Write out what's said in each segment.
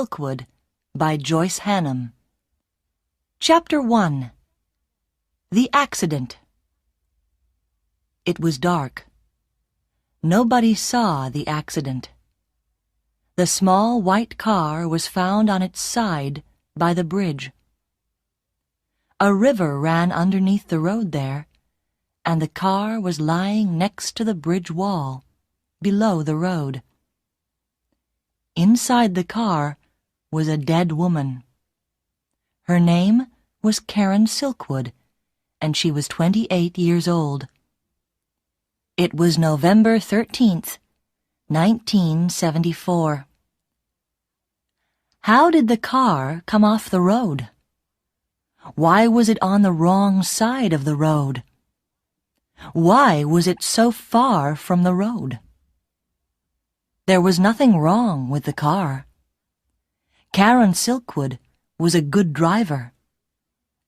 Silkwood by Joyce Hannam. Chapter 1. The Accident. It was dark. Nobody saw the accident. The small white car was found on its side by the bridge. A river ran underneath the road there, and the car was lying next to the bridge wall, below the road. Inside the car was a dead woman. Her name was Karen Silkwood, and she was 28 years old. It was November 13th, 1974. How did the car come off the road? Why was it on the wrong side of the road? Why was it so far from the road? There was nothing wrong with the car. Karen Silkwood was a good driver.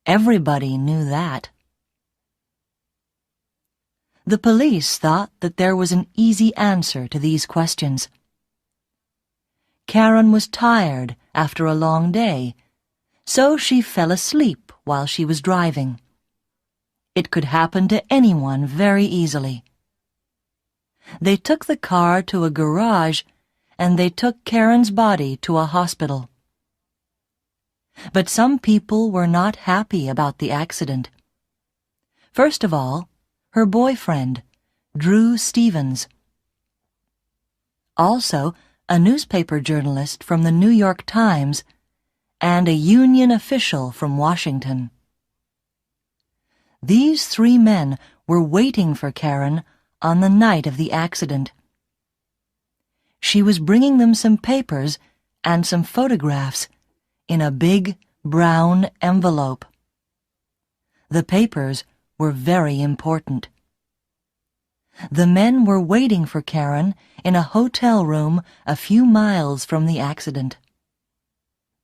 Everybody knew that. The police thought that there was an easy answer to these questions. Karen was tired after a long day, so she fell asleep while she was driving. It could happen to anyone very easily. They took the car to a garage, and they took Karen's body to a hospital. But some people were not happy about the accident. First of all, her boyfriend, Drew Stevens. Also, a newspaper journalist from the New York Times, and a union official from Washington. These three men were waiting for Karen on the night of the accident. She was bringing them some papers and some photographs in a big brown envelope. The papers were very important. The men were waiting for Karen in a hotel room a few miles from the accident.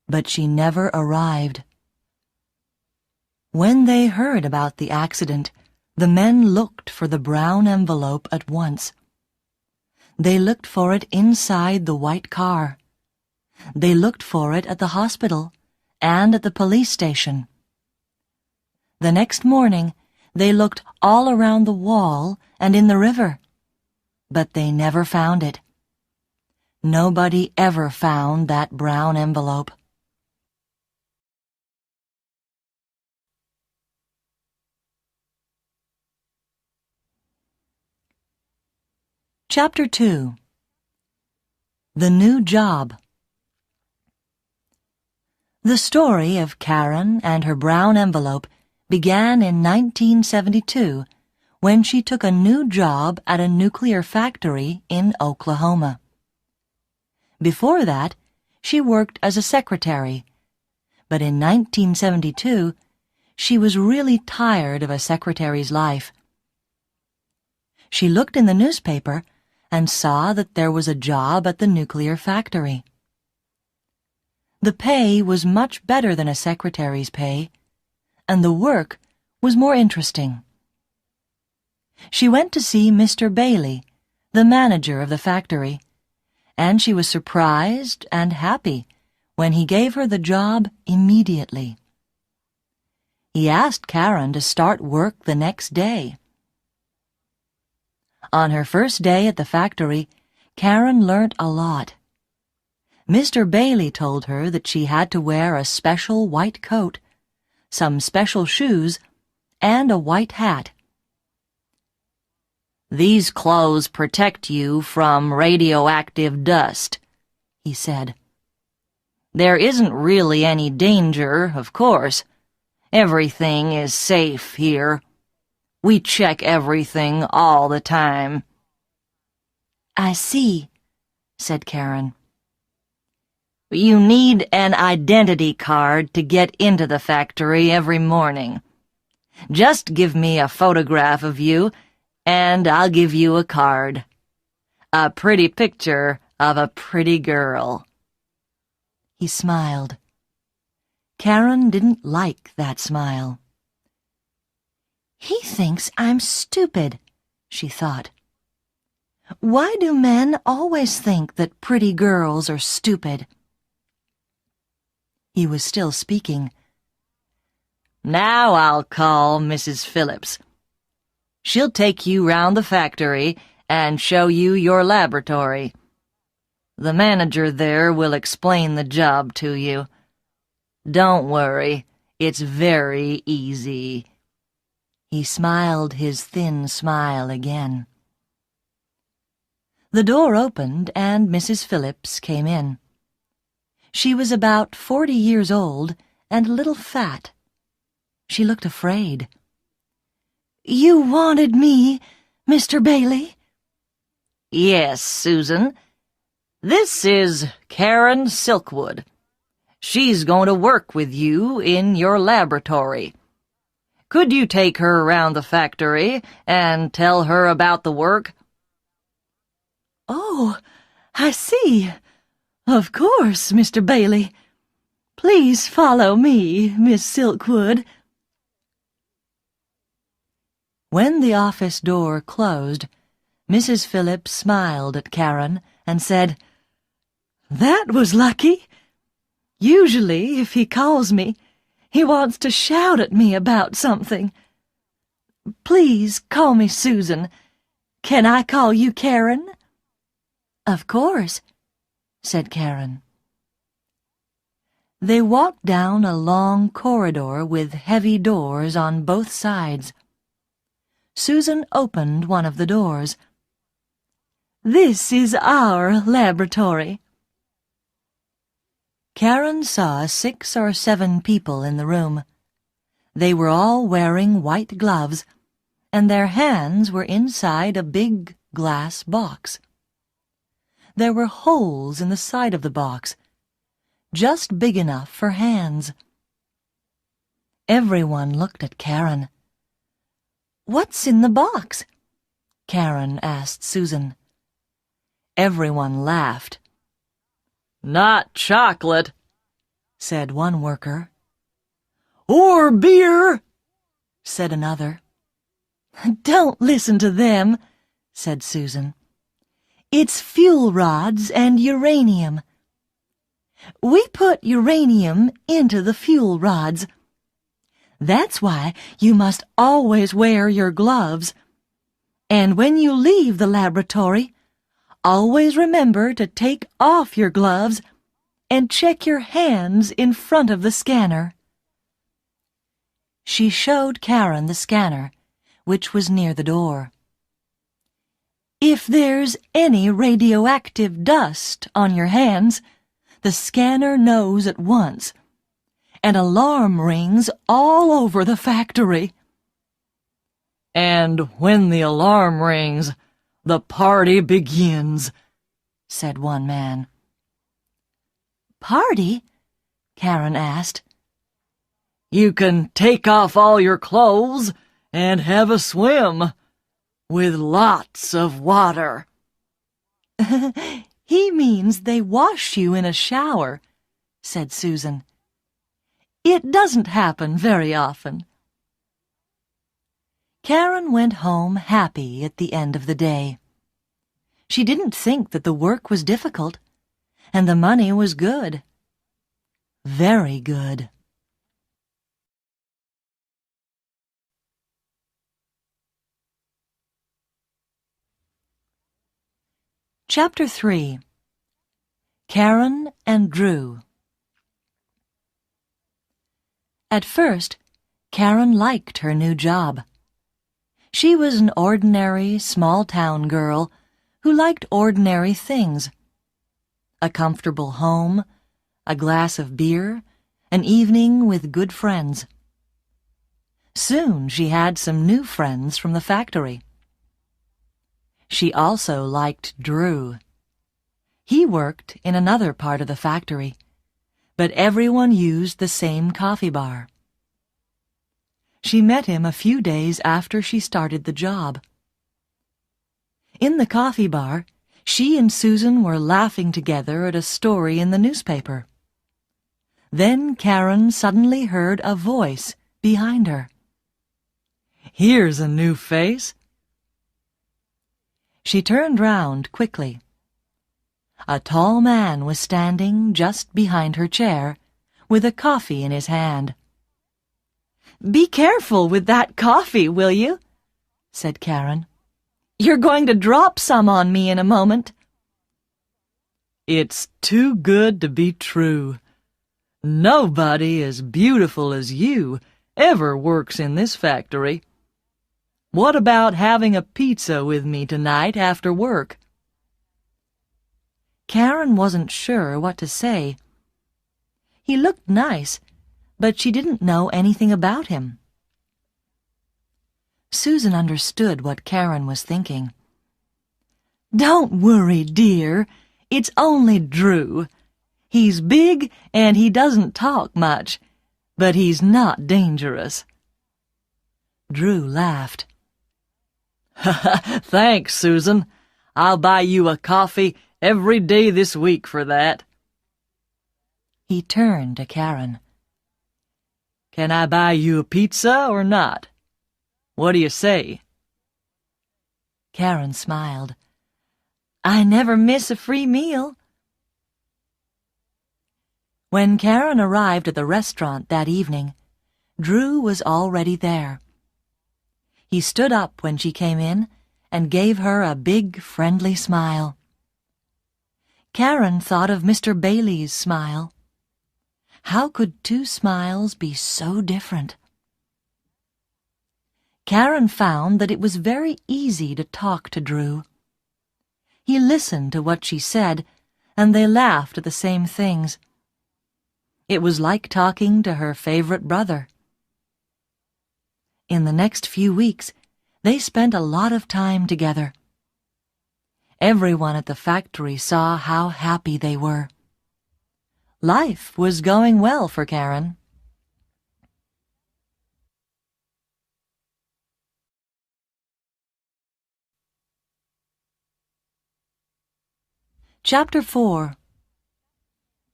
But she never arrived. When they heard about the accident, the men looked for the brown envelope at once. They looked for it inside the white car. They looked for it at the hospital and at the police station. The next morning, they looked all around the wall and in the river, but they never found it. Nobody ever found that brown envelope. Chapter 2. The New Job. The story of Karen and her brown envelope began in 1972 when she took a new job at a nuclear factory in Oklahoma. Before that, she worked as a secretary, but in 1972, she was really tired of a secretary's life. She looked in the newspaper and saw that there was a job at the nuclear factory. The pay was much better than a secretary's pay, and the work was more interesting. She went to see Mr. Bailey, the manager of the factory, and she was surprised and happy when he gave her the job immediately. He asked Karen to start work the next day. On her first day at the factory, Karen learnt a lot. Mr. Bailey told her that she had to wear a special white coat, some special shoes, and a white hat. "These clothes protect you from radioactive dust," he said. "There isn't really any danger, of course. Everything is safe here. We check everything all the time." "I see," said Karen. "You need an identity card to get into the factory every morning. Just give me a photograph of you, and I'll give you a card. A pretty picture of a pretty girl." He smiled. Karen didn't like that smile. "He thinks I'm stupid," she thought. "Why do men always think that pretty girls are stupid?" He was still speaking. "Now I'll call Mrs. Phillips. She'll take you round the factory and show you your laboratory. The manager there will explain the job to you. Don't worry, it's very easy." He smiled his thin smile again. The door opened and Mrs. Phillips came in. She was about 40 years old and a little fat. She looked afraid. "You wanted me, Mr. Bailey?" "Yes, Susan. This is Karen Silkwood. She's going to work with you in your laboratory. Could you take her around the factory and tell her about the work?" "Oh, I see. Of course, Mr. Bailey. Please follow me, Miss Silkwood." When the office door closed, Mrs. Phillips smiled at Karen and said, "That was lucky. Usually, if he calls me, he wants to shout at me about something. Please call me Susan. Can I call you Karen?" "Of course," said Karen. They walked down a long corridor with heavy doors on both sides. Susan opened one of the doors. "This is our laboratory." Karen saw 6 or 7 people in the room. They were all wearing white gloves, and their hands were inside a big glass box. There were holes in the side of the box, just big enough for hands. Everyone looked at Karen. "What's in the box?" Karen asked Susan. Everyone laughed. "Not chocolate," said one worker. "Or beer," said another. "Don't listen to them," said Susan. "It's fuel rods and uranium. We put uranium into the fuel rods. That's why you must always wear your gloves. And when you leave the laboratory, always remember to take off your gloves and check your hands in front of the scanner." She showed Karen the scanner, which was near the door. "If there's any radioactive dust on your hands, the scanner knows at once. An alarm rings all over the factory." "And when the alarm rings, the party begins," said one man. "Party?" Karen asked. "You can take off all your clothes and have a swim, with lots of water." "He means they wash you in a shower," said Susan. "It doesn't happen very often." Karen went home happy at the end of the day. She didn't think that the work was difficult, and the money was good. Very good. Chapter 3. Karen and Drew. At first, Karen liked her new job. She was an ordinary, small-town girl who liked ordinary things. A comfortable home, a glass of beer, an evening with good friends. Soon she had some new friends from the factory. She also liked Drew. He worked in another part of the factory, but everyone used the same coffee bar. She met him a few days after she started the job. In the coffee bar, she and Susan were laughing together at a story in the newspaper. Then Karen suddenly heard a voice behind her. "Here's a new face." She turned round quickly. A tall man was standing just behind her chair, with a coffee in his hand. "Be careful with that coffee, will you?" said Karen. "You're going to drop some on me in a moment." "It's too good to be true. Nobody as beautiful as you ever works in this factory. What about having a pizza with me tonight after work?" Karen wasn't sure what to say. He looked nice, but she didn't know anything about him. Susan understood what Karen was thinking. "Don't worry, dear. It's only Drew. He's big and he doesn't talk much, but he's not dangerous." Drew laughed. "Thanks, Susan. I'll buy you a coffee every day this week for that." He turned to Karen. "Can I buy you a pizza or not? What do you say?" Karen smiled. "I never miss a free meal." When Karen arrived at the restaurant that evening, Drew was already there. He stood up when she came in and gave her a big, friendly smile. Karen thought of Mr. Bailey's smile. How could two smiles be so different? Karen found that it was very easy to talk to Drew. He listened to what she said, and they laughed at the same things. It was like talking to her favorite brother. In the next few weeks, they spent a lot of time together. Everyone at the factory saw how happy they were. Life was going well for Karen. Chapter 4.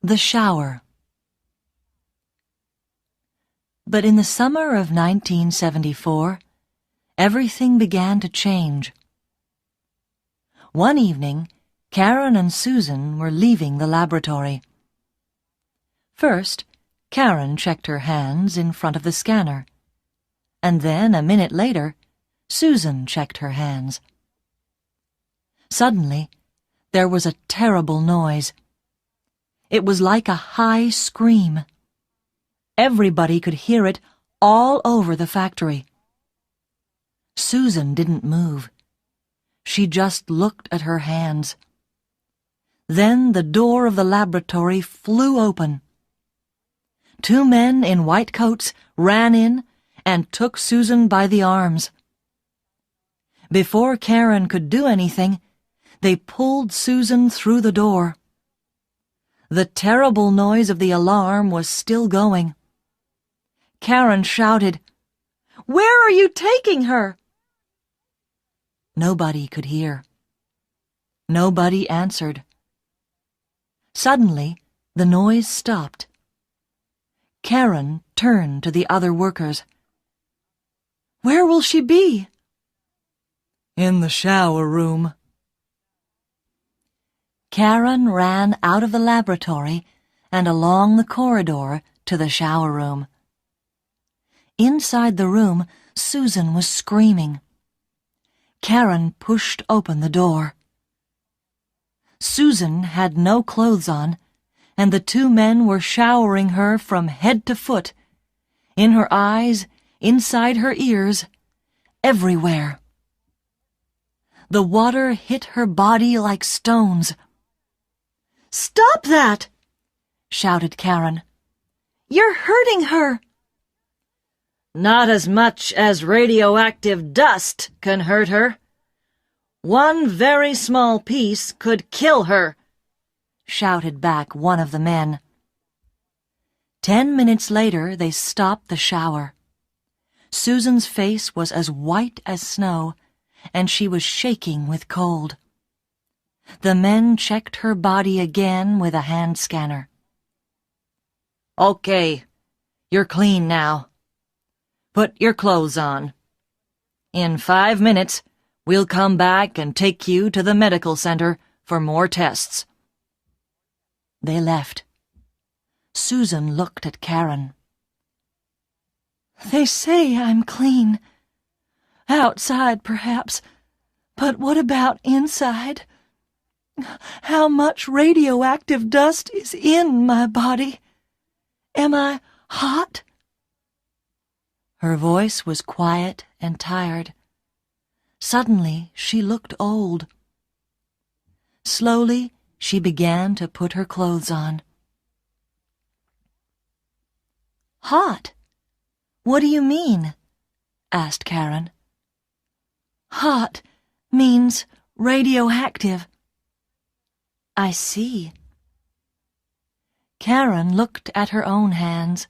The Shower. But in the summer of 1974, everything began to change. One evening, Karen and Susan were leaving the laboratory. First, Karen checked her hands in front of the scanner, and then, a minute later, Susan checked her hands. Suddenly, there was a terrible noise. It was like a high scream. Everybody could hear it all over the factory. Susan didn't move. She just looked at her hands. Then the door of the laboratory flew open. Two men in white coats ran in and took Susan by the arms. Before Karen could do anything, they pulled Susan through the door. The terrible noise of the alarm was still going. Karen shouted, "Where are you taking her?" Nobody could hear. Nobody answered. Suddenly, the noise stopped. Karen turned to the other workers. "Where will she be?" "In the shower room." Karen ran out of the laboratory and along the corridor to the shower room. Inside the room, Susan was screaming. Karen pushed open the door. Susan had no clothes on, and the two men were showering her from head to foot, in her eyes, inside her ears, everywhere. The water hit her body like stones. "Stop that!" shouted Karen. "You're hurting her!" "Not as much as radioactive dust can hurt her. One very small piece could kill her," shouted back one of the men. 10 minutes later, they stopped the shower. Susan's face was as white as snow, and she was shaking with cold. The men checked her body again with a hand scanner. "Okay, you're clean now. Put your clothes on. In 5 minutes, we'll come back and take you to the medical center for more tests." They left. Susan looked at Karen. "They say I'm clean. Outside, perhaps. But what about inside? How much radioactive dust is in my body? Am I hot?" Her voice was quiet and tired. Suddenly, she looked old. Slowly, she began to put her clothes on. "Hot? What do you mean?" asked Karen. "Hot means radioactive." "I see." Karen looked at her own hands.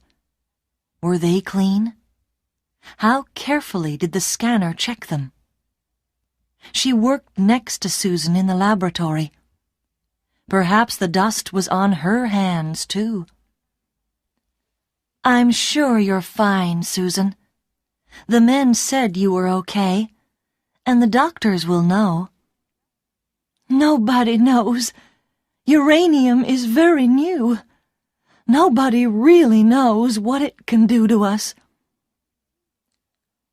Were they clean? How carefully did the scanner check them? She worked next to Susan in the laboratory. Perhaps the dust was on her hands, too. "I'm sure you're fine, Susan. The men said you were okay, and the doctors will know." "Nobody knows. Uranium is very new. Nobody really knows what it can do to us."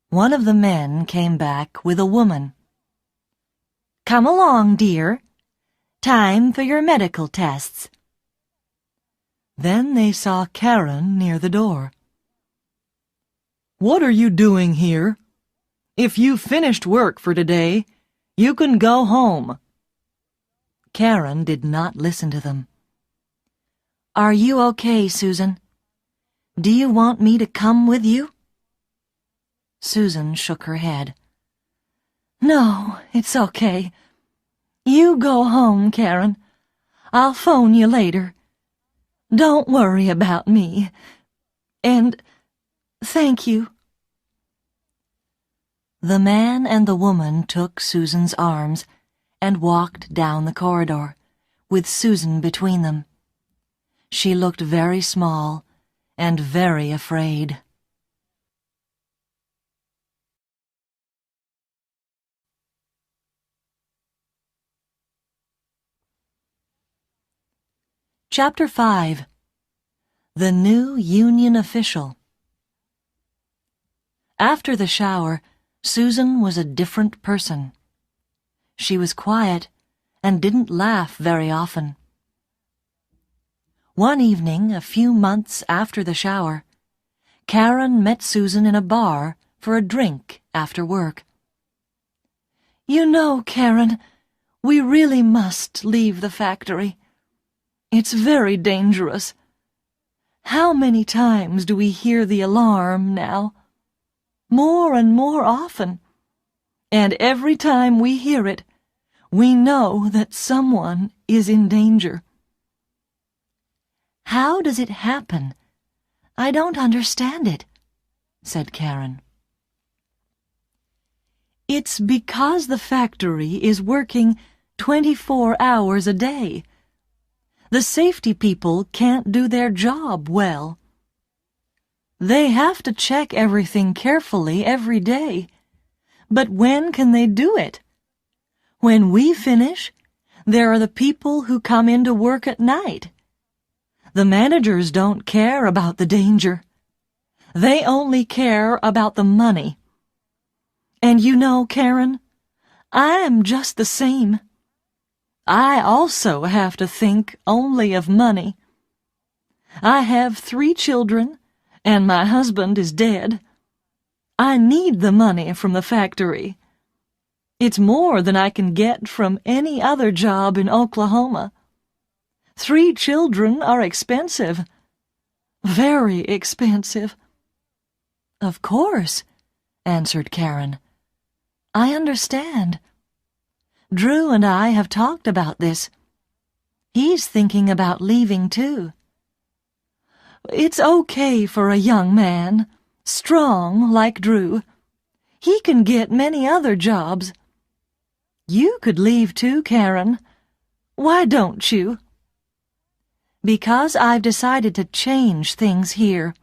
One of the men came back with a woman. "Come along, dear. Time for your medical tests." Then they saw Karen near the door. "What are you doing here? If you've finished work for today, you can go home." Karen did not listen to them. "Are you okay, Susan? Do you want me to come with you?" Susan shook her head. "No, it's okay. You go home, Karen. I'll phone you later. Don't worry about me. And thank you." The man and the woman took Susan's arms and walked down the corridor, with Susan between them. She looked very small and very afraid. Chapter 5. The New Union Official. After the shower, Susan was a different person. She was quiet and didn't laugh very often. One evening, a few months after the shower, Karen met Susan in a bar for a drink after work. "You know, Karen, we really must leave the factory. It's very dangerous. How many times do we hear the alarm now? More and more often. And every time we hear it, we know that someone is in danger." "How does it happen? I don't understand it," said Karen. "It's because the factory is working 24 hours a day. The safety people can't do their job well. They have to check everything carefully every day. But when can they do it? When we finish, there are the people who come into work at night. The managers don't care about the danger. They only care about the money. And you know, Karen, I'm just the same. I also have to think only of money. I have 3 children, and my husband is dead. I need the money from the factory. It's more than I can get from any other job in Oklahoma. 3 children are expensive. Very expensive." "Of course," answered Karen. "I understand. Drew and I have talked about this. He's thinking about leaving, too." "It's okay for a young man, strong like Drew. He can get many other jobs. You could leave too, Karen. Why don't you?" "Because I've decided to change things here.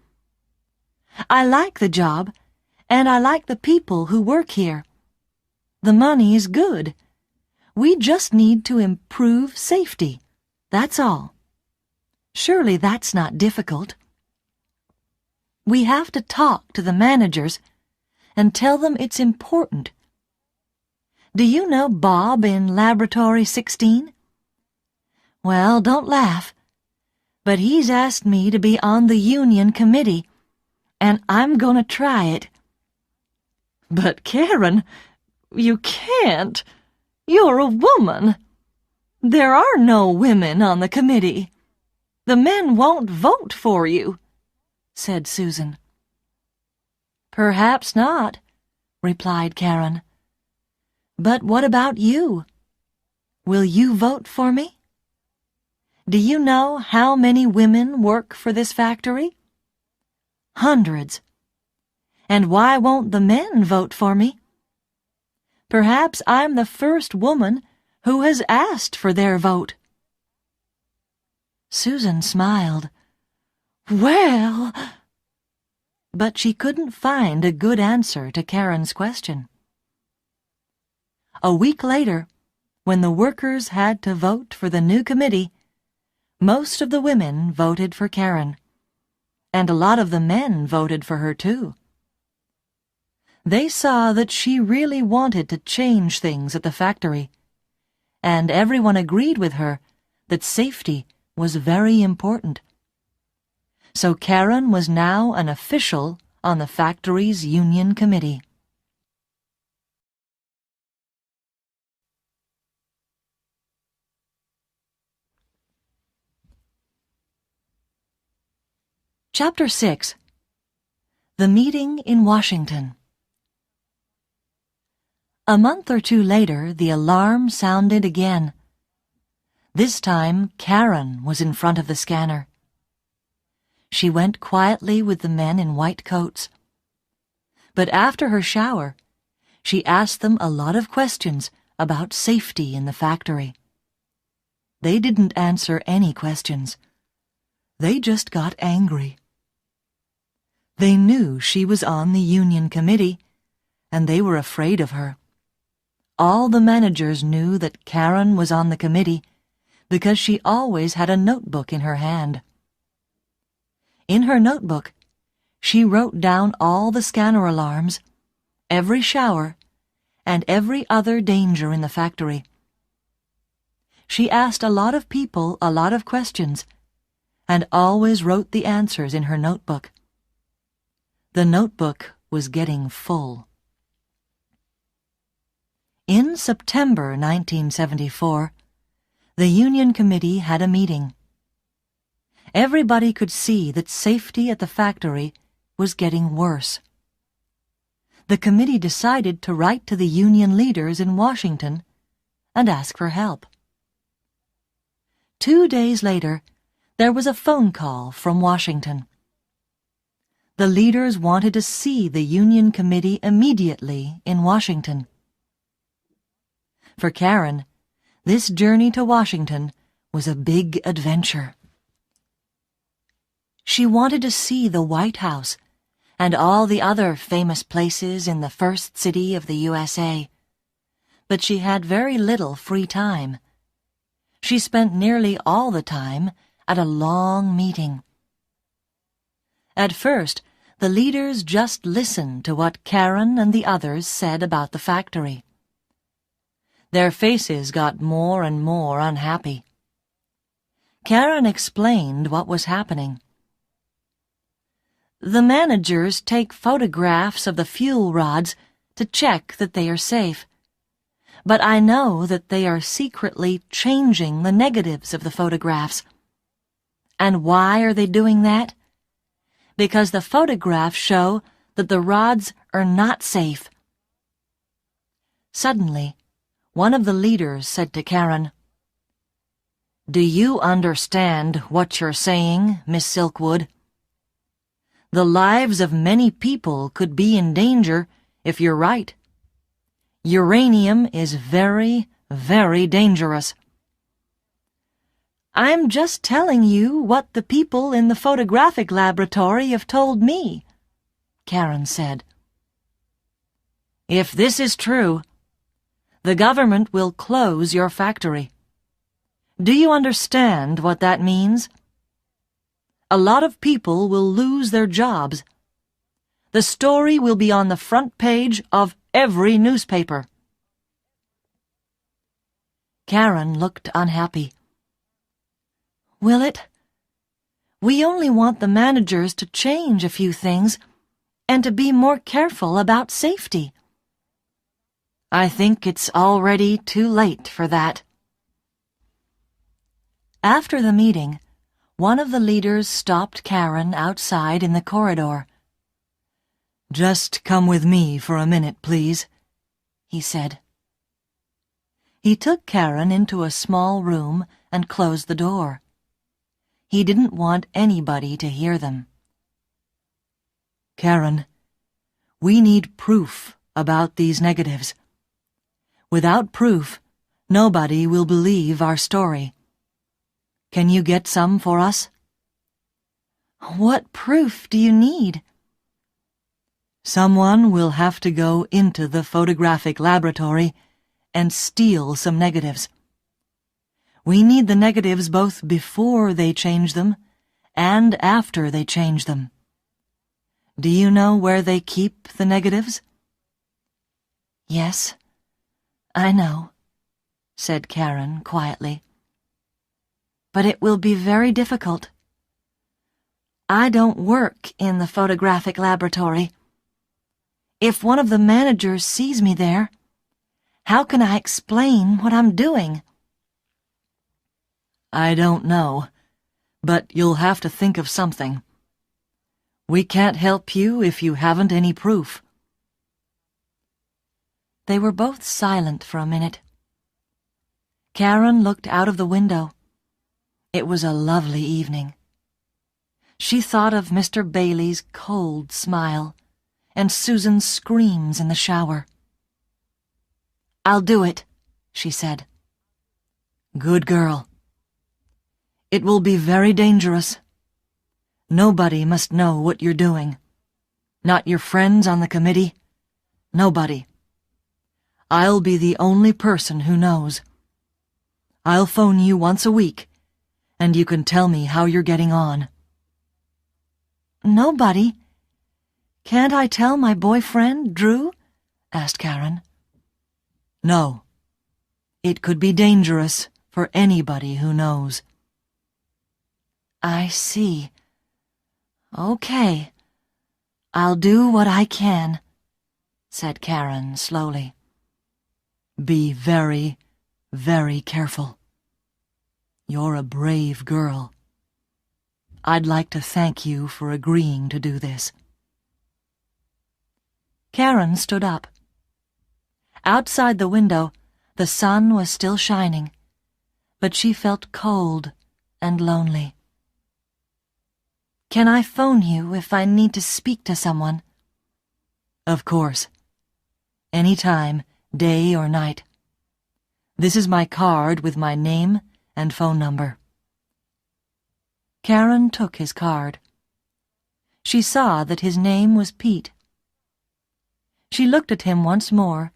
I like the job, and I like the people who work here. The money is good. We just need to improve safety. That's all." Surely that's not difficult. We have to talk to the managers and tell them it's important. Do you know Bob in Laboratory 16? Well, don't laugh, but he's asked me to be on the union committee, and I'm going to try it. But Karen, you can't. You're a woman. There are no women on the committee. The men won't vote for you, said Susan. Perhaps not, replied Karen. But what about you? Will you vote for me? Do you know how many women work for this factory? Hundreds. And why won't the men vote for me? Perhaps I'm the first woman who has asked for their vote. Susan smiled. Well... But she couldn't find a good answer to Karen's question. A week later, when the workers had to vote for the new committee, most of the women voted for Karen, and a lot of the men voted for her too. They saw that she really wanted to change things at the factory, and everyone agreed with her that safety was very important. So Karen was now an official on the factory's union committee. Chapter 6. The Meeting in Washington. A month or two later, the alarm sounded again. This time, Karen was in front of the scanner. She went quietly with the men in white coats. But after her shower, she asked them a lot of questions about safety in the factory. They didn't answer any questions. They just got angry. They knew she was on the union committee, and they were afraid of her. All the managers knew that Karen was on the committee because she always had a notebook in her hand. In her notebook, she wrote down all the scanner alarms, every shower, and every other danger in the factory. She asked a lot of people a lot of questions, and always wrote the answers in her notebook. The notebook was getting full. In September 1974, the Union Committee had a meeting. Everybody could see that safety at the factory was getting worse. The committee decided to write to the union leaders in Washington and ask for help. 2 days later, there was a phone call from Washington. The leaders wanted to see the Union Committee immediately in Washington. For Karen, this journey to Washington was a big adventure. She wanted to see the White House and all the other famous places in the first city of the USA, but she had very little free time. She spent nearly all the time at a long meeting. At first, the leaders just listened to what Karen and the others said about the factory. Their faces got more and more unhappy. Karen explained what was happening. The managers take photographs of the fuel rods to check that they are safe, but I know that they are secretly changing the negatives of the photographs. And why are they doing that? Because the photographs show that the rods are not safe. Suddenly, one of the leaders said to Karen, "Do you understand what you're saying, Miss Silkwood? The lives of many people could be in danger if you're right. Uranium is very, very dangerous." "I'm just telling you what the people in the photographic laboratory have told me," Karen said. "If this is true, the government will close your factory. Do you understand what that means?" A lot of people will lose their jobs. The story will be on the front page of every newspaper." Karen looked unhappy. "Will it? We only want the managers to change a few things and to be more careful about safety." "I think it's already too late for that." After the meeting, one of the leaders stopped Karen outside in the corridor. "Just come with me for a minute, please," he said. He took Karen into a small room and closed the door. He didn't want anybody to hear them. "Karen, we need proof about these negatives. Without proof, nobody will believe our story. Can you get some for us?" "What proof do you need?" "Someone will have to go into the photographic laboratory and steal some negatives. We need the negatives both before they change them and after they change them. Do you know where they keep the negatives?" "Yes, I know," said Karen quietly. "But it will be very difficult. I don't work in the photographic laboratory. If one of the managers sees me there, how can I explain what I'm doing?" "I don't know, but you'll have to think of something. We can't help you if you haven't any proof." They were both silent for a minute. Karen looked out of the window. It was a lovely evening. She thought of Mr. Bailey's cold smile and Susan's screams in the shower. "I'll do it," she said. "Good girl. It will be very dangerous. Nobody must know what you're doing. Not your friends on the committee. Nobody. I'll be the only person who knows. I'll phone you once a week, and you can tell me how you're getting on." "Nobody? Can't I tell my boyfriend, Drew?" asked Karen. "No. It could be dangerous for anybody who knows." "I see. Okay. I'll do what I can," said Karen slowly. "Be very, very careful. You're a brave girl. I'd like to thank you for agreeing to do this." Karen stood up. Outside the window, the sun was still shining, but she felt cold and lonely. "Can I phone you if I need to speak to someone?" "Of course. Any time, day or night. This is my card with my name and phone number." Karen took his card. She saw that his name was Pete. She looked at him once more,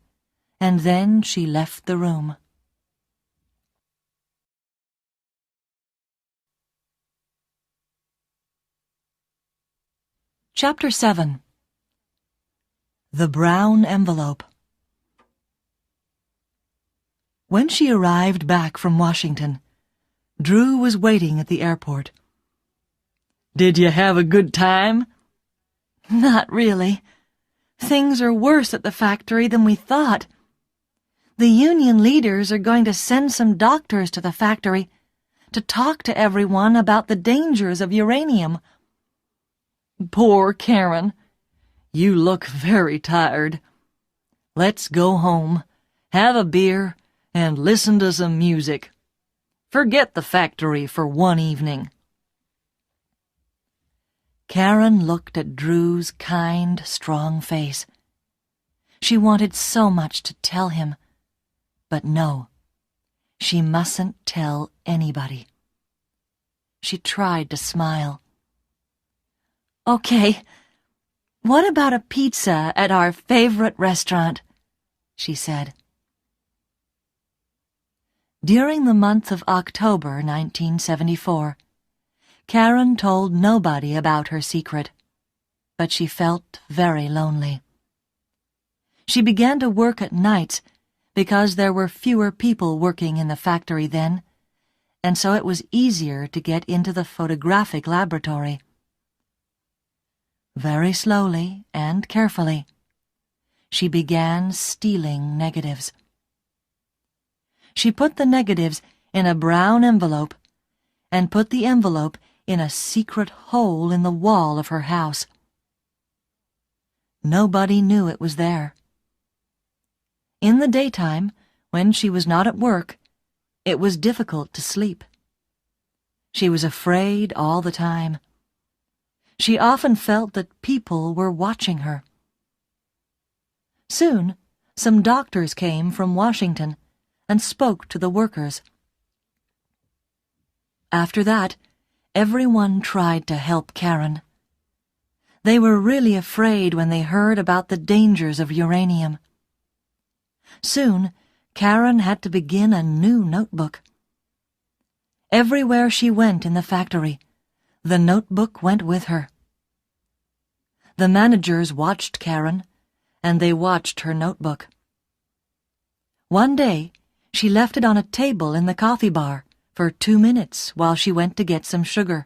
and then she left the room. Chapter 7. The Brown Envelope. When she arrived back from Washington, Drew was waiting at the airport. Did you have a good time? "Not really. Things are worse at the factory than we thought. The union leaders are going to send some doctors to the factory to talk to everyone about the dangers of uranium." Poor Karen. You look very tired. Let's go home, have a beer, and listen to some music. Forget the factory for one evening. Karen looked at Drew's kind, strong face. She wanted so much to tell him, but no, she mustn't tell anybody. She tried to smile. "Okay, what about a pizza at our favorite restaurant?" she said. During the month of October 1974, Karen told nobody about her secret, but she felt very lonely. She began to work at nights because there were fewer people working in the factory then, and so it was easier to get into the photographic laboratory. Very slowly and carefully, she began stealing negatives. She put the negatives in a brown envelope and put the envelope in a secret hole in the wall of her house. Nobody knew it was there. In the daytime, when she was not at work, it was difficult to sleep. She was afraid all the time. She often felt that people were watching her. Soon, some doctors came from Washington and spoke to the workers. After that, everyone tried to help Karen. They were really afraid when they heard about the dangers of uranium. Soon, Karen had to begin a new notebook. Everywhere she went in the factory, the notebook went with her. The managers watched Karen, and they watched her notebook. One day, she left it on a table in the coffee bar for 2 minutes while she went to get some sugar.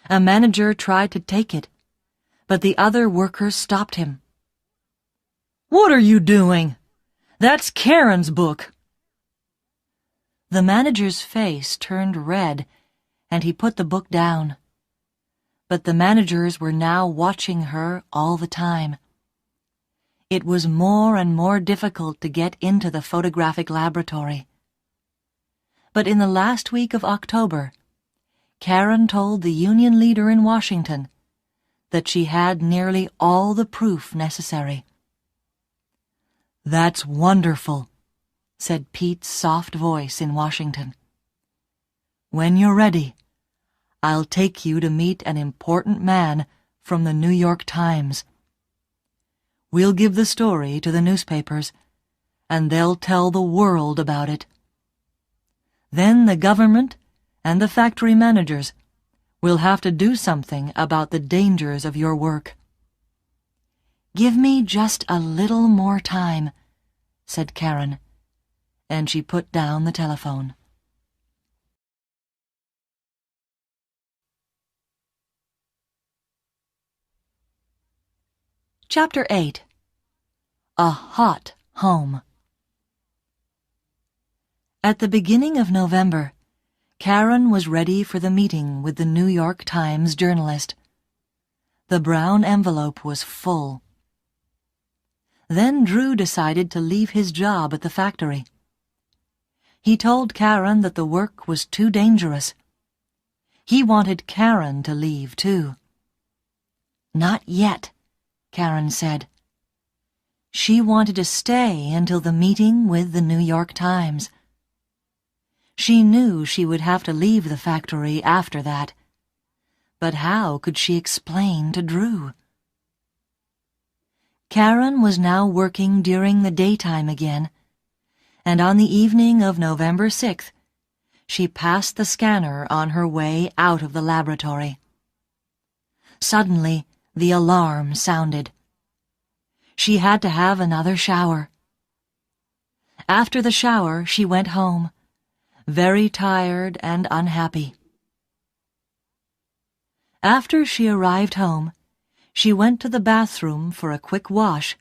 A manager tried to take it, but the other workers stopped him. "What are you doing? That's Karen's book." The manager's face turned red, and he put the book down. But the managers were now watching her all the time. It was more and more difficult to get into the photographic laboratory. But in the last week of October, Karen told the union leader in Washington that she had nearly all the proof necessary. "That's wonderful," said Pete's soft voice in Washington. "When you're ready, I'll take you to meet an important man from the New York Times. We'll give the story to the newspapers, and they'll tell the world about it. Then the government and the factory managers will have to do something about the dangers of your work." "Give me just a little more time," said Karen, and she put down the telephone. Chapter 8. A Hot Home. At the beginning of November, Karen was ready for the meeting with the New York Times journalist. The brown envelope was full. Then Drew decided to leave his job at the factory. He told Karen that the work was too dangerous. He wanted Karen to leave, too. "Not yet," Karen said. She wanted to stay until the meeting with the New York Times. She knew she would have to leave the factory after that. But how could she explain to Drew? Karen was now working during the daytime again, and on the evening of November 6th, she passed the scanner on her way out of the laboratory. Suddenly, the alarm sounded. She had to have another shower. After the shower, she went home, very tired and unhappy. After she arrived home, she went to the bathroom for a quick wash,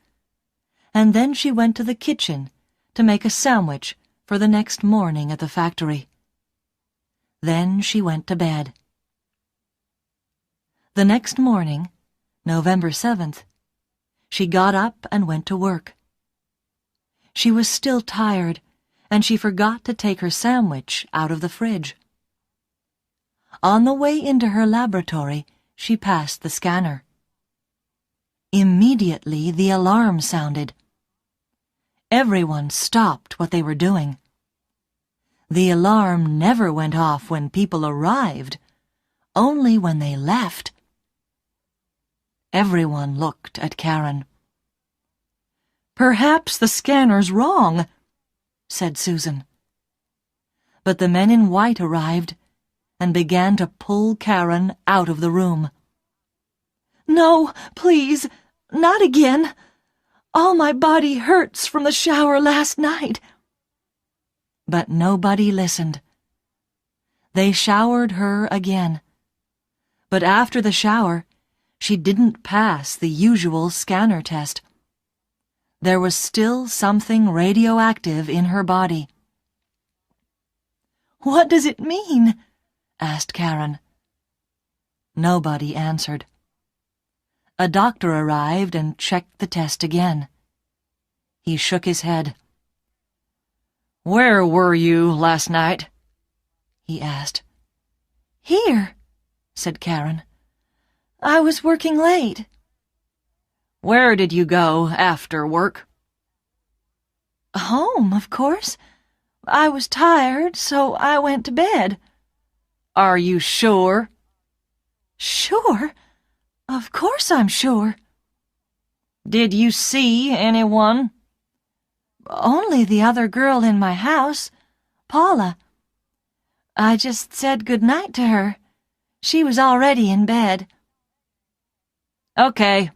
and then she went to the kitchen to make a sandwich for the next morning at the factory. Then she went to bed. The next morning, November 7th, she got up and went to work. She was still tired, and she forgot to take her sandwich out of the fridge. On the way into her laboratory, she passed the scanner. Immediately, the alarm sounded. Everyone stopped what they were doing. The alarm never went off when people arrived, only when they left. Everyone looked at Karen. "Perhaps the scanner's wrong," said Susan. But the men in white arrived, and began to pull Karen out of the room. "No, please, not again. All my body hurts from the shower last night." But nobody listened. They showered her again. But after the shower, she didn't pass the usual scanner test. There was still something radioactive in her body. "What does it mean?" asked Karen. Nobody answered. A doctor arrived and checked the test again. He shook his head. "Where were you last night?" he asked. "Here," said Karen. "I was working late." "Where did you go after work?" "Home, of course. I was tired, so I went to bed." "Are you sure?" "Sure? Of course I'm sure." "Did you see anyone?" "Only the other girl in my house, Paula. I just said good night to her. She was already in bed." "Okay,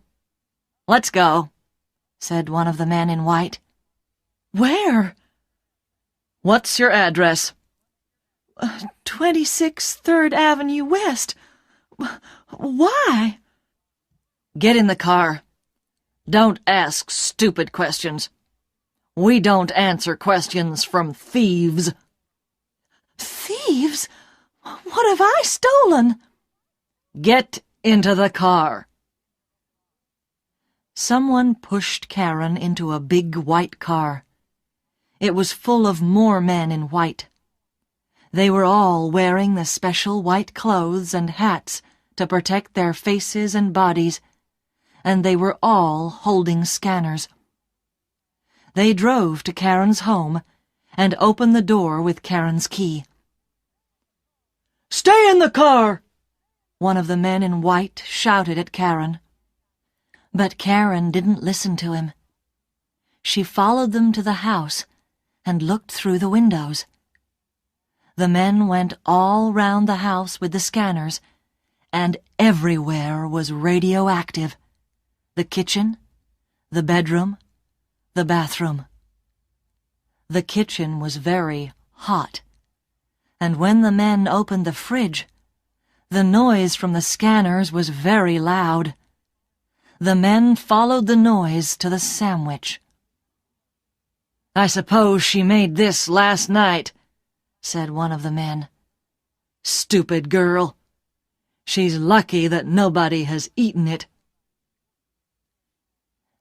let's go," said one of the men in white. "Where?" "What's your address?" 26 3rd Avenue West. Why?" "Get in the car. Don't ask stupid questions. We don't answer questions from thieves." "Thieves? What have I stolen?" "Get into the car." Someone pushed Karen into a big white car. It was full of more men in white. They were all wearing the special white clothes and hats to protect their faces and bodies, and they were all holding scanners. They drove to Karen's home and opened the door with Karen's key. "Stay in the car!" one of the men in white shouted at Karen. But Karen didn't listen to him. She followed them to the house and looked through the windows. The men went all round the house with the scanners, and everywhere was radioactive. The kitchen, the bedroom, the bathroom. The kitchen was very hot, and when the men opened the fridge, the noise from the scanners was very loud. The men followed the noise to the sandwich. "I suppose she made this last night," said one of the men. "Stupid girl. She's lucky that nobody has eaten it."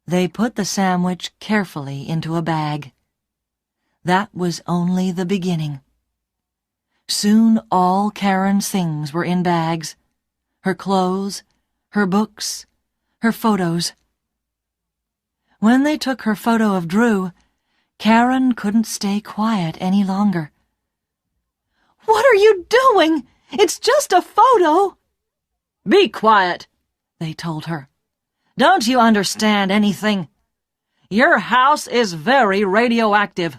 They put the sandwich carefully into a bag. That was only the beginning. Soon all Karen's things were in bags. Her clothes, her books, her photos. When they took her photo of Drew, Karen couldn't stay quiet any longer. "What are you doing? It's just a photo." "Be quiet," they told her. "Don't you understand anything? Your house is very radioactive.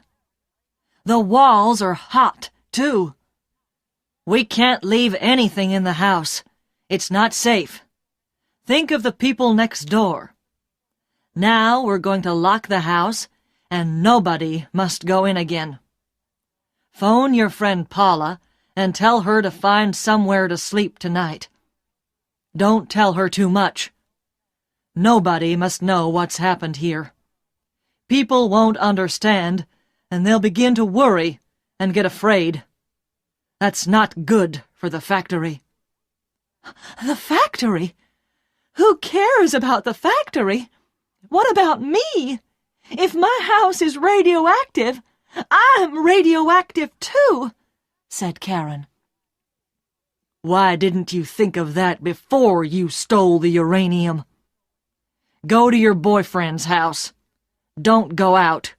The walls are hot, too. We can't leave anything in the house. It's not safe. Think of the people next door. Now we're going to lock the house, and nobody must go in again. Phone your friend Paula and tell her to find somewhere to sleep tonight. Don't tell her too much. Nobody must know what's happened here. People won't understand, and they'll begin to worry and get afraid. That's not good for the factory." "The factory? Who cares about the factory? What about me? If my house is radioactive, I'm radioactive too," said Karen. "Why didn't you think of that before you stole the uranium? Go to your boyfriend's house. Don't go out.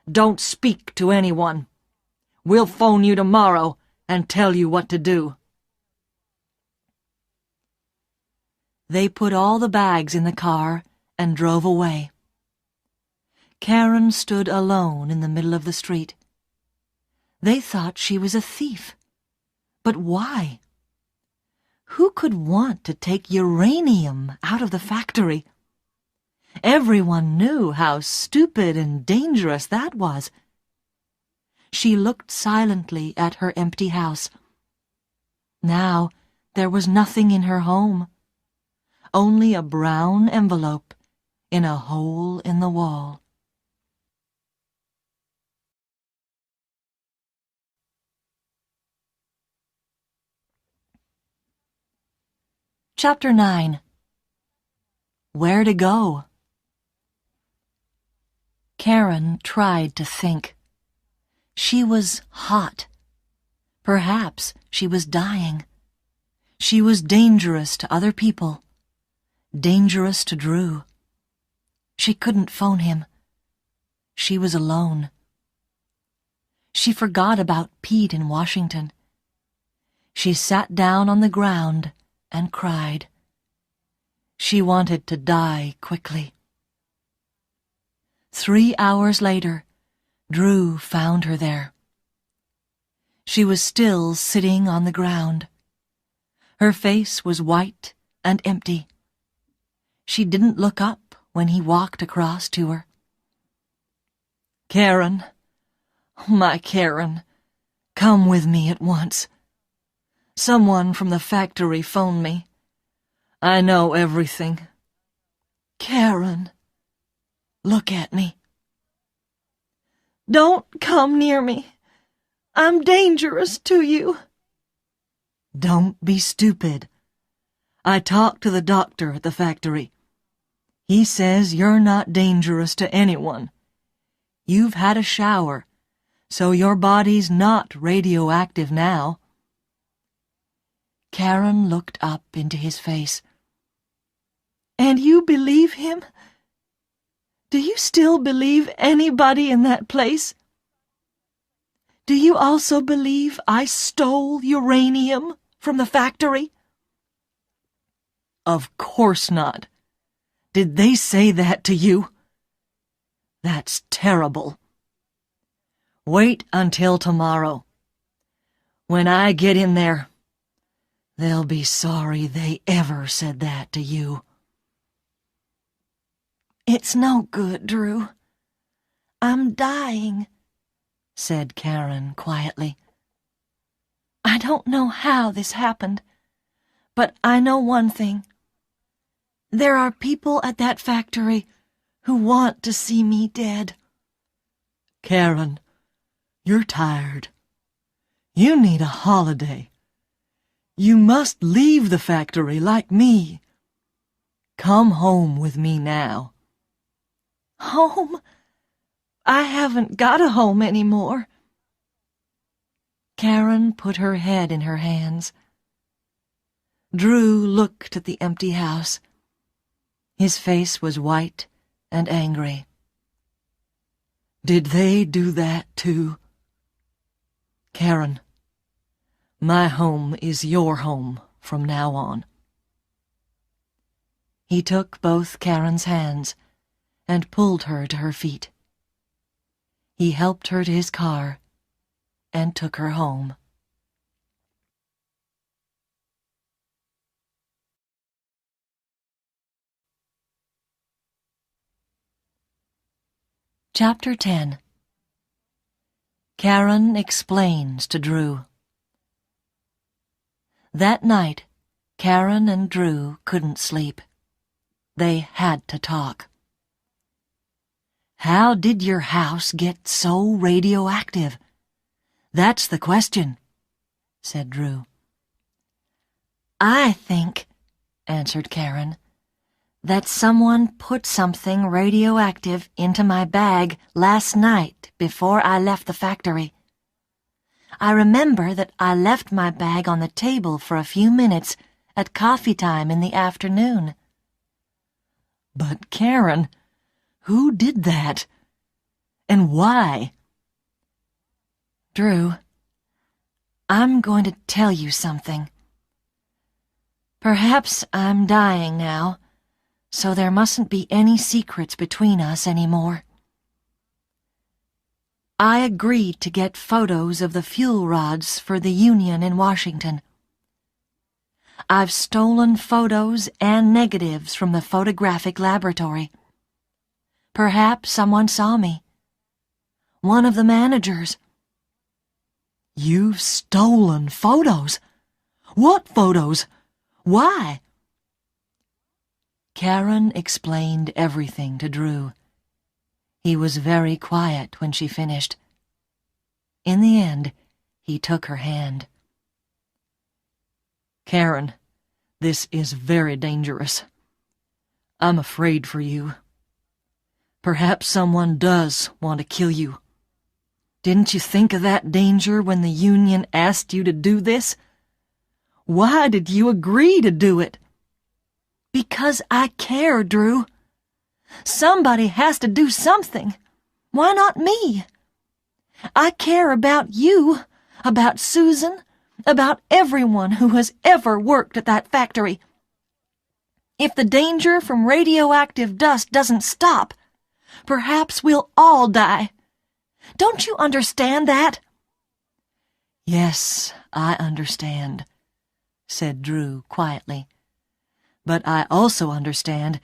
Don't speak to anyone. We'll phone you tomorrow and tell you what to do." They put all the bags in the car and drove away. Karen stood alone in the middle of the street. They thought she was a thief, But why? Who could want to take uranium out of the factory? Everyone knew how stupid and dangerous that was. She looked silently at her empty house. Now there was nothing in her home, only a brown envelope in a hole in the wall. Chapter 9. Where to go? Karen tried to think. She was hot. Perhaps she was dying. She was dangerous to other people. Dangerous to Drew. She couldn't phone him. She was alone. She forgot about Pete in Washington. She sat down on the ground and cried. She wanted to die quickly. 3 hours later, Drew found her there. She was still sitting on the ground. Her face was white and empty. She didn't look up when he walked across to her. "Karen, my Karen, come with me at once. Someone from the factory phoned me. I know everything. Karen, look at me." "Don't come near me. I'm dangerous to you." "Don't be stupid. I talked to the doctor at the factory. He says you're not dangerous to anyone. You've had a shower, so your body's not radioactive now." Karen looked up into his face. "And you believe him? Do you still believe anybody in that place? Do you also believe I stole uranium from the factory?" "Of course not. Did they say that to you? That's terrible. Wait until tomorrow. When I get in there, they'll be sorry they ever said that to you." "It's no good, Drew. I'm dying," said Karen quietly. "I don't know how this happened, but I know one thing. There are people at that factory who want to see me dead." "Karen, you're tired. You need a holiday. You must leave the factory like me. Come home with me now." "Home? I haven't got a home anymore." Karen put her head in her hands. Drew looked at the empty house. His face was white and angry. "Did they do that too?" "Karen, my home is your home from now on." He took both Karen's hands and pulled her to her feet. He helped her to his car and took her home. Chapter 10. Karen explains to Drew. That night, Karen and Drew couldn't sleep. They had to talk. "How did your house get so radioactive? That's the question," said Drew. "I think," answered Karen, "that someone put something radioactive into my bag last night before I left the factory. I remember that I left my bag on the table for a few minutes at coffee time in the afternoon." "But Karen, who did that? And why?" "Drew, I'm going to tell you something. Perhaps I'm dying now, so there mustn't be any secrets between us anymore. I agreed to get photos of the fuel rods for the union in Washington. I've stolen photos and negatives from the photographic laboratory. Perhaps someone saw me. One of the managers. You've stolen photos? What photos? Why? Karen explained everything to Drew. He was very quiet when she finished. In the end, he took her hand. Karen, this is very dangerous. I'm afraid for you. Perhaps someone does want to kill you. Didn't you think of that danger when the union asked you to do this? Why did you agree to do it? Because I care, Drew. Somebody has to do something. Why not me? I care about you, about Susan, about everyone who has ever worked at that factory. If the danger from radioactive dust doesn't stop, perhaps we'll all die. Don't you understand that? Yes, I understand, said Drew quietly. But I also understand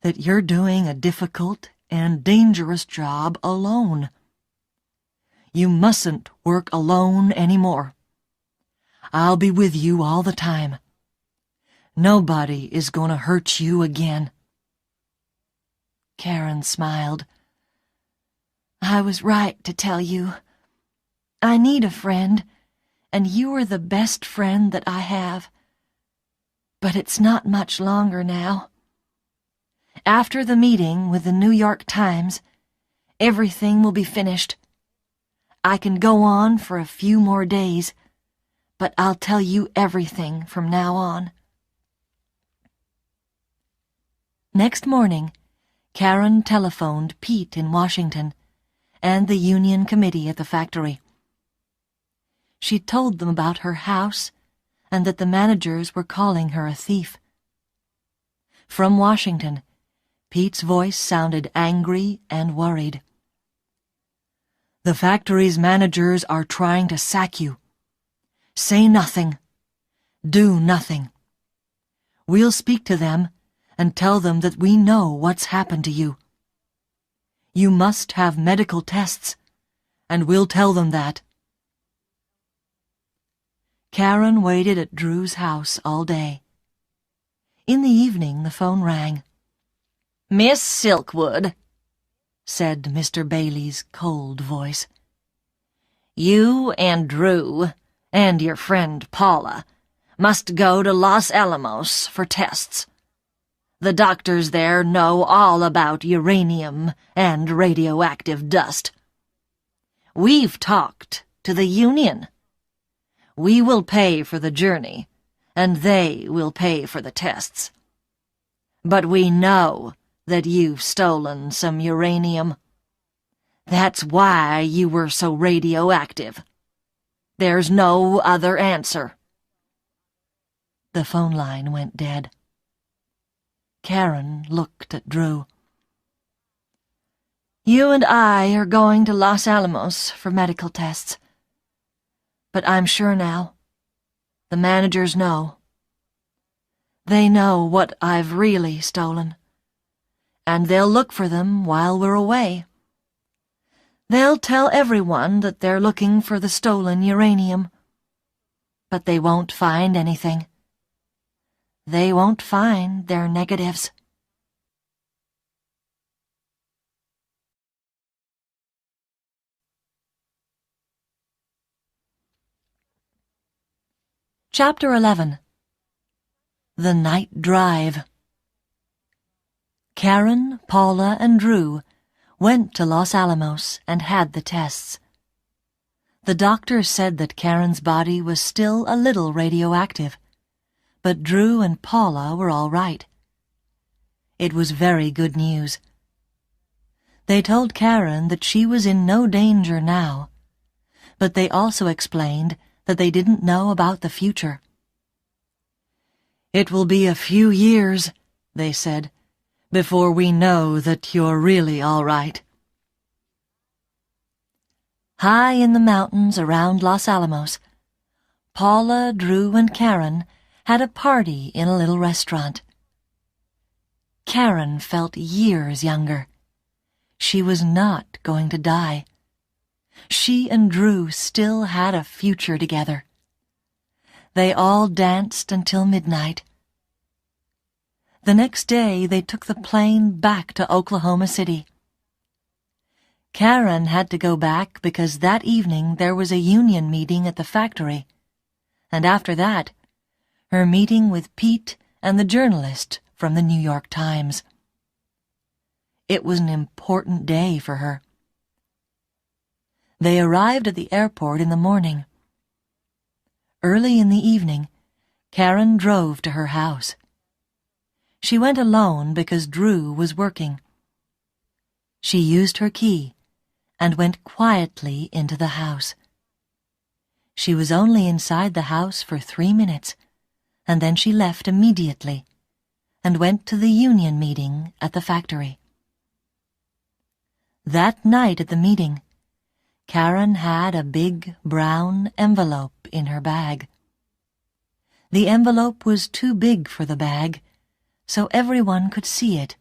that you're doing a difficult and dangerous job alone. You mustn't work alone anymore. I'll be with you all the time. Nobody is going to hurt you again. Karen smiled. I was right to tell you. I need a friend, and you are the best friend that I have. But it's not much longer now. After the meeting with the New York Times, everything will be finished. I can go on for a few more days, but I'll tell you everything from now on. Next morning, Karen telephoned Pete in Washington and the union committee at the factory. She told them about her house and that the managers were calling her a thief. From Washington, Pete's voice sounded angry and worried. The factory's managers are trying to sack you. Say nothing. Do nothing. We'll speak to them and tell them that we know what's happened to you. You must have medical tests, and we'll tell them that. Karen waited at Drew's house all day. In the evening, the phone rang. Miss Silkwood, said Mr. Bailey's cold voice. You and Drew, and your friend Paula, must go to Los Alamos for tests. The doctors there know all about uranium and radioactive dust. We've talked to the union. We will pay for the journey, and they will pay for the tests. But we know that you've stolen some uranium. That's why you were so radioactive. There's no other answer. The phone line went dead. Karen looked at Drew. You and I are going to Los Alamos for medical tests. But I'm sure now. The managers know. They know what I've really stolen. And they'll look for them while we're away. They'll tell everyone that they're looking for the stolen uranium. But they won't find anything. They won't find their negatives. Chapter 11. The Night Drive. Karen, Paula, and Drew went to Los Alamos and had the tests. The doctor said that Karen's body was still a little radioactive, but Drew and Paula were all right. It was very good news. They told Karen that she was in no danger now, but they also explained that they didn't know about the future. It will be a few years, they said, before we know that you're really all right. High in the mountains around Los Alamos, Paula, Drew, and Karen had a party in a little restaurant. Karen felt years younger. She was not going to die. She and Drew still had a future together. They all danced until midnight. The next day they took the plane back to Oklahoma City. Karen had to go back because that evening there was a union meeting at the factory, and after that, her meeting with Pete and the journalist from the New York Times. It was an important day for her. They arrived at the airport in the morning. Early in the evening, Karen drove to her house. She went alone because Drew was working. She used her key and went quietly into the house. She was only inside the house for 3 minutes, and then she left immediately and went to the union meeting at the factory. That night at the meeting, Karen had a big brown envelope in her bag. The envelope was too big for the bag, so everyone could see it.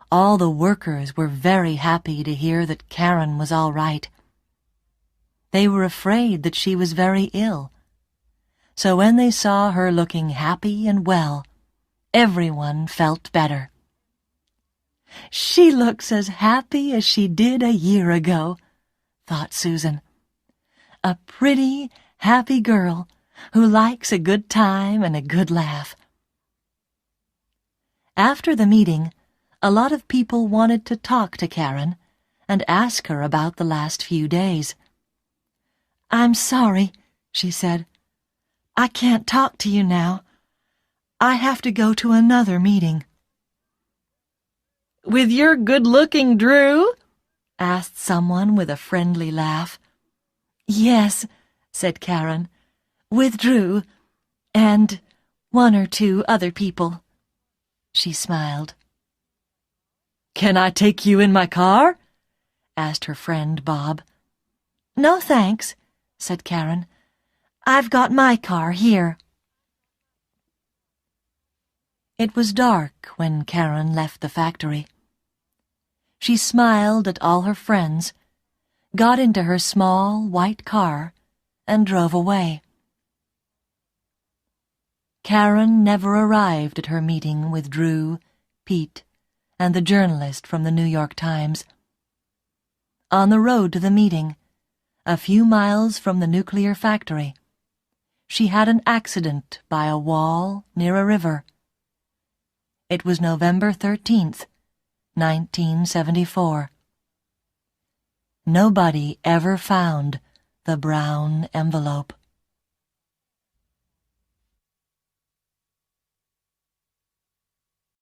All the workers were very happy to hear that Karen was all right. They were afraid that she was very ill. So when they saw her looking happy and well, everyone felt better. "She looks as happy as she did a year ago," thought Susan. "A pretty, happy girl who likes a good time and a good laugh." After the meeting, a lot of people wanted to talk to Karen and ask her about the last few days. "I'm sorry," she said. "I can't talk to you now. I have to go to another meeting." With your good-looking Drew? asked someone with a friendly laugh. "Yes," said Karen, "with Drew and 1 or 2 other people." She smiled. Can I take you in my car? asked her friend Bob. "No, thanks," said Karen. "I've got my car here." It was dark when Karen left the factory. She smiled at all her friends, got into her small white car, and drove away. Karen never arrived at her meeting with Drew, Pete, and the journalist from the New York Times. On the road to the meeting, a few miles from the nuclear factory, she had an accident by a wall near a river. It was November 13th, 1974. Nobody ever found the brown envelope.